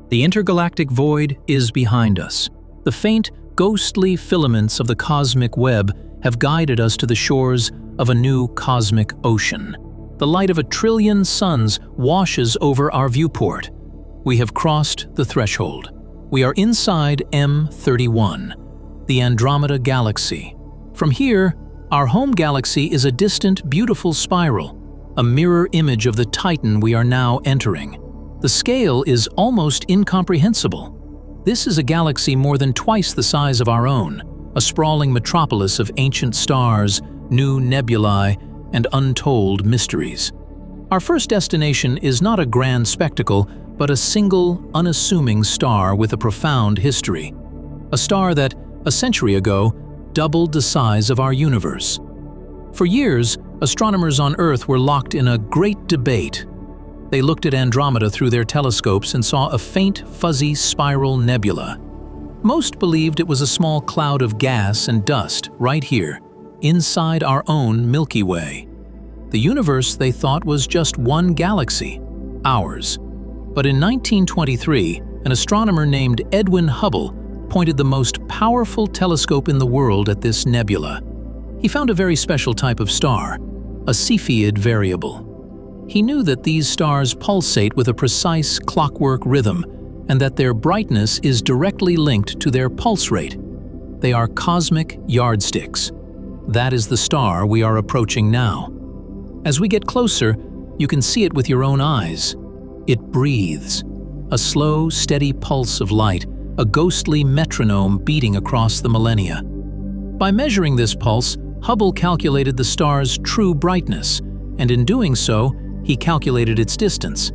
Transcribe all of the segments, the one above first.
The intergalactic void is behind us. The faint, ghostly filaments of the cosmic web have guided us to the shores of a new cosmic ocean. The light of 1 trillion suns washes over our viewport. We have crossed the threshold. We are inside M31, the Andromeda galaxy. From here, our home galaxy is a distant, beautiful spiral, a mirror image of the Titan we are now entering. The scale is almost incomprehensible. This is a galaxy more than twice the size of our own, a sprawling metropolis of ancient stars, new nebulae, and untold mysteries. Our first destination is not a grand spectacle, but a single, unassuming star with a profound history. A star that, a century ago, doubled the size of our universe. For years, astronomers on Earth were locked in a great debate. They looked at Andromeda through their telescopes and saw a faint, fuzzy spiral nebula. Most believed it was a small cloud of gas and dust right here, inside our own Milky Way. The universe, they thought, was just one galaxy, ours. But in 1923, an astronomer named Edwin Hubble pointed the most powerful telescope in the world at this nebula. He found a very special type of star, a Cepheid variable. He knew that these stars pulsate with a precise clockwork rhythm and that their brightness is directly linked to their pulse rate. They are cosmic yardsticks. That is the star we are approaching now. As we get closer, you can see it with your own eyes. It breathes, a slow, steady pulse of light, a ghostly metronome beating across the millennia. By measuring this pulse, Hubble calculated the star's true brightness, and in doing so, he calculated its distance.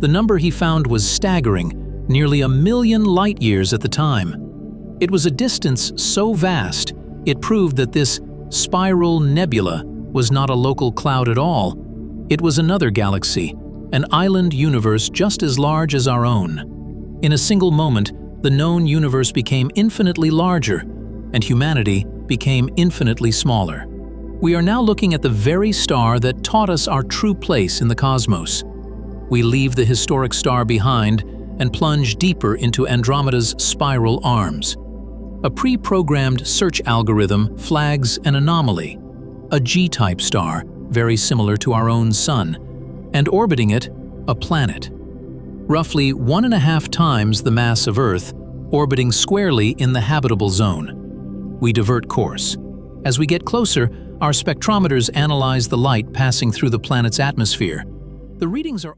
The number he found was staggering, nearly 1 million light-years at the time. It was a distance so vast, it proved that this spiral nebula was not a local cloud at all. It was another galaxy, an island universe just as large as our own. In a single moment, the known universe became infinitely larger, and humanity became infinitely smaller. We are now looking at the very star that taught us our true place in the cosmos. We leave the historic star behind and plunge deeper into Andromeda's spiral arms. A pre-programmed search algorithm flags an anomaly, a G-type star very similar to our own Sun, and orbiting it, a planet. Roughly 1.5 times the mass of Earth, orbiting squarely in the habitable zone. We divert course. As we get closer, our spectrometers analyze the light passing through the planet's atmosphere. The readings are